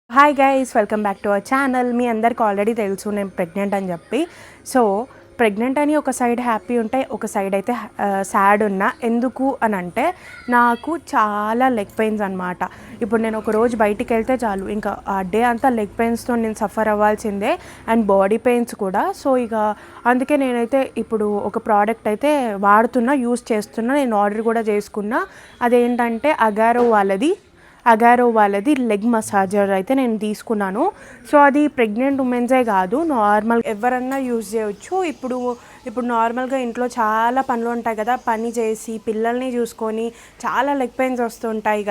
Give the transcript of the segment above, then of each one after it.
Hi guys, welcome back to our channel. మీ అందరికి already తెలుసు నేను ప్రెగ్నెంట్ అని చెప్పి. సో ప్రెగ్నెంట్ అని ఒక సైడ్ హ్యాపీ ఉంటే ఒక సైడ్ అయితే సాడ్ ఉన్నా. ఎందుకు అని అంటే నాకు చాలా లెగ్ పెయిన్స్ అనమాట. ఇప్పుడు నేను ఒక రోజు బయటికి వెళ్తే చాలు ఇంకా ఆ డే అంతా లెగ్ పెయిన్స్తో నేను సఫర్ అవ్వాల్సిందే, అండ్ బాడీ పెయిన్స్ కూడా. సో ఇక అందుకే నేనైతే ఇప్పుడు ఒక ప్రోడక్ట్ అయితే వాడుతున్నా, యూస్ చేస్తున్నా. నేను ఆర్డర్ కూడా చేసుకున్నా. అదేంటంటే అగారో వాళ్ళది లెగ్ మసాజర్ అయితే నేను తీసుకున్నాను. సో అది ప్రెగ్నెంట్ ఉమెన్సే కాదు, నార్మల్ ఎవరన్నా యూజ్ చేయవచ్చు. ఇప్పుడు నార్మల్గా ఇంట్లో చాలా పనులు ఉంటాయి కదా, పని చేసి పిల్లల్ని చూసుకొని చాలా లెగ్ పెయిన్స్ వస్తుంటాయి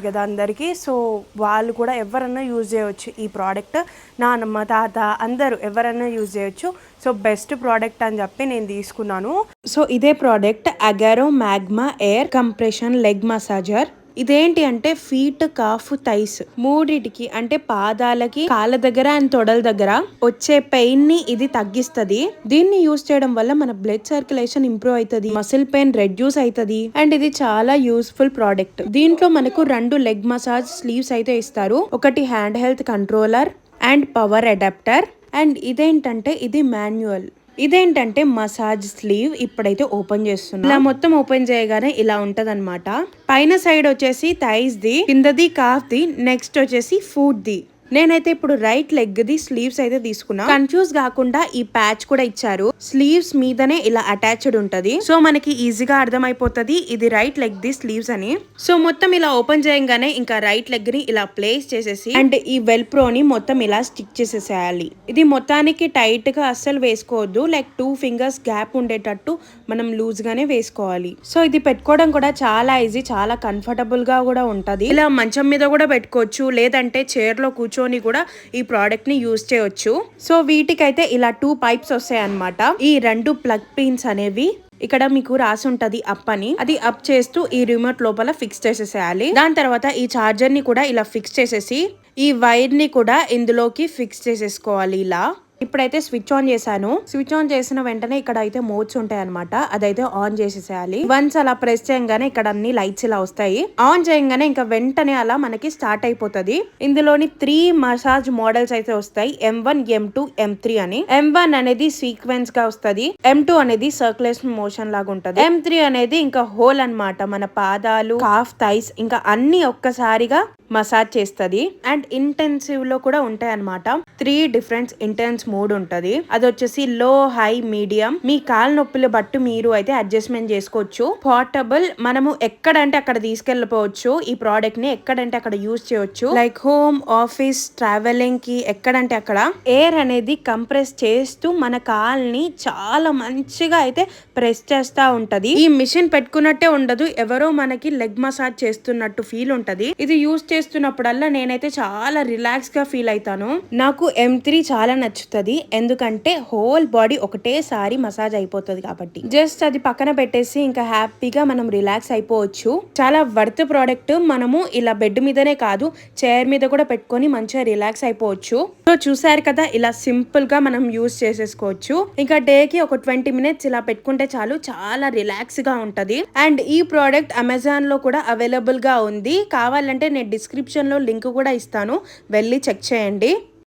కదా అందరికీ. సో వాళ్ళు కూడా ఎవరన్నా యూజ్ చేయవచ్చు ఈ ప్రోడక్ట్. నాన్నమ్మ, తాత అందరూ ఎవరన్నా యూజ్ చేయొచ్చు. సో బెస్ట్ ప్రోడక్ట్ అని చెప్పి నేను తీసుకున్నాను. సో ఇదే product Agaro magma air compression leg massager. ఇదేంటి అంటే ఫీట్, కాఫ్, థైస్ మూడిటికి అంటే పాదాలకి, కాళ్ళ దగ్గర అండ్ తొడల దగ్గర వచ్చే పెయిన్ ని ఇది తగ్గిస్తది. దీన్ని యూస్ చేయడం వల్ల మన బ్లడ్ సర్క్యులేషన్ ఇంప్రూవ్ అవుతుంది, మసిల్ పెయిన్ రెడ్యూస్ అవుతుంది, అండ్ ఇది చాలా యూస్ఫుల్ ప్రోడక్ట్. దీంట్లో మనకు 2 లెగ్ మసాజ్ స్లీవ్స్ అయితే ఇస్తారు. ఒకటి hand health controller and power adapter. And ఇదేంటంటే ఇది మాన్యువల్. ఇదేంటంటే మసాజ్ స్లీవ్. ఇప్పుడైతే ఓపెన్ చేస్తున్నా. ఇలా మొత్తం ఓపెన్ చేయగానే ఇలా ఉంటది అనమాట. పైన సైడ్ వచ్చేసి థైస్ ది, కిందది కాఫ్ ది, నెక్స్ట్ వచ్చేసి ఫుట్ ది. నేనైతే ఇప్పుడు రైట్ లెగ్ ది స్లీవ్స్ అయితే తీసుకున్నా. కన్ఫ్యూజ్ కాకుండా ఈ ప్యాచ్ కూడా ఇచ్చారు. స్లీవ్స్ మీదనే ఇలా అటాచ్డ్ ఉంటది. సో మనకి ఈజీగా అర్థమైపోతుంది ఇది రైట్ లెగ్ ది స్లీవ్స్ అని. సో మొత్తం ఇలా ఓపెన్ చేయగానే ఇంకా రైట్ లెగ్ ని ఇలా ప్లేస్ చేసేసి అండ్ ఈ వెల్ప్రోని మొత్తం ఇలా స్టిక్ చేసేసేయాలి. ఇది మొత్తానికి టైట్ గా అస్సలు వేసుకోవద్దు, లైక్ 2 ఫింగర్స్ గ్యాప్ ఉండేటట్టు మనం లూజ్ గానే వేసుకోవాలి. సో ఇది పెట్టుకోవడం కూడా చాలా ఈజీ, చాలా కంఫర్టబుల్ గా కూడా ఉంటది. ఇలా మంచం మీద కూడా పెట్టుకోవచ్చు, లేదంటే చైర్ లో కూర్చొని కూడా ఈ ప్రోడక్ట్ ని యూజ్ చేయొచ్చు. సో వీటికైతే ఇలా 2 పైప్స్ వస్తాయి అన్నమాట. ఈ 2 ప్లగ్ పిన్స్ అనేవి ఇక్కడ మీకు రాసి ఉంటది అప్ అని. అది అప్ చేస్తూ ఈ రిమోట్ లోపల ఫిక్స్ చేసేసేయాలి. దాని తర్వాత ఈ చార్జర్ ని కూడా ఇలా ఫిక్స్ చేసేసి ఈ వైర్ ని కూడా ఇందులోకి ఫిక్స్ చేసేసుకోవాలి ఇలా. ఇప్పుడైతే స్విచ్ ఆన్ చేశాను. స్విచ్ ఆన్ చేసిన వెంటనే ఇక్కడ అయితే మోడ్స్ ఉంటాయి అనమాట, అదైతే ఆన్ చేసేసేయాలి. వన్స్ అలా ప్రెస్ చేయగానే ఇక్కడ అన్ని లైట్స్ ఇలా వస్తాయి. ఆన్ చేయగానే ఇంకా వెంటనే అలా మనకి స్టార్ట్ అయిపోతుంది. ఇందులోని 3 మసాజ్ మోడల్స్ అయితే వస్తాయి, M1, M2, M3 అని. M1 అనేది సీక్వెన్స్ గా వస్తుంది, M2 అనేది సర్క్యులేషన్ మోషన్ లాగా ఉంటది, M3 అనేది ఇంకా హోల్ అన్నమాట. మన పాదాలు, కాఫ్, థైస్ ఇంకా అన్ని ఒక్కసారిగా మసాజ్ చేస్తుంది. అండ్ ఇంటెన్సివ్ లో కూడా ఉంటాయి అనమాట. 3 డిఫరెంట్ ఇంటెన్స్ మోడ్ ఉంటది. అది వచ్చేసి లో, హై, మీడియం. మీ కాళ్ళ నొప్పులు బట్టి మీరు అయితే అడ్జస్ట్మెంట్ చేసుకోవచ్చు. పోర్టబుల్, మనము ఎక్కడంటే అక్కడ తీసుకెళ్ళిపోవచ్చు. ఈ ప్రోడక్ట్ ని ఎక్కడంటే అక్కడ యూజ్ చేయొచ్చు, లైక్ హోమ్, ఆఫీస్, ట్రావెలింగ్ కి ఎక్కడంటే అక్కడ. ఎయిర్ అనేది కంప్రెస్ చేస్తూ మన కాల్ని చాలా మంచిగా అయితే ప్రెస్ చేస్తా ఉంటది. ఈ మిషన్ పెట్టుకున్నట్టే ఉండదు, ఎవరో మనకి లెగ్ మసాజ్ చేస్తున్నట్టు ఫీల్ ఉంటది. ఇది యూజ్ చేస్తున్నప్పుడల్లా నేనైతే చాలా రిలాక్స్ గా ఫీల్ అవుతాను. నాకు M3 చాలా నచ్చుతుంది, ఎందుకంటే హోల్ బాడీ ఒకటేసారి మసాజ్ అయిపోతుంది కాబట్టి. జస్ట్ అది పక్కన పెట్టేసి ఇంకా హ్యాపీగా మనం రిలాక్స్ అయిపోవచ్చు. చాలా వర్త్ ప్రోడక్ట్. మనము ఇలా బెడ్ మీదనే కాదు, చైర్ మీద కూడా పెట్టుకొని మంచిగా రిలాక్స్ అయిపోవచ్చు. సో చూసారు కదా, ఇలా సింపుల్ గా మనం యూజ్ చేసేసుకోవచ్చు. ఇంకా డే కి ఒక 20 మినిట్స్ ఇలా పెట్టుకుంటే చాలు, చాలా రిలాక్స్ గా ఉంటది. అండ్ ఈ ప్రోడక్ట్ అమెజాన్ లో కూడా అవైలబుల్ గా ఉంది. కావాలంటే నేను డిస్క్రిప్షన్ లో లింక్ కూడా ఇస్తాను, వెళ్ళి చెక్ చేయండి.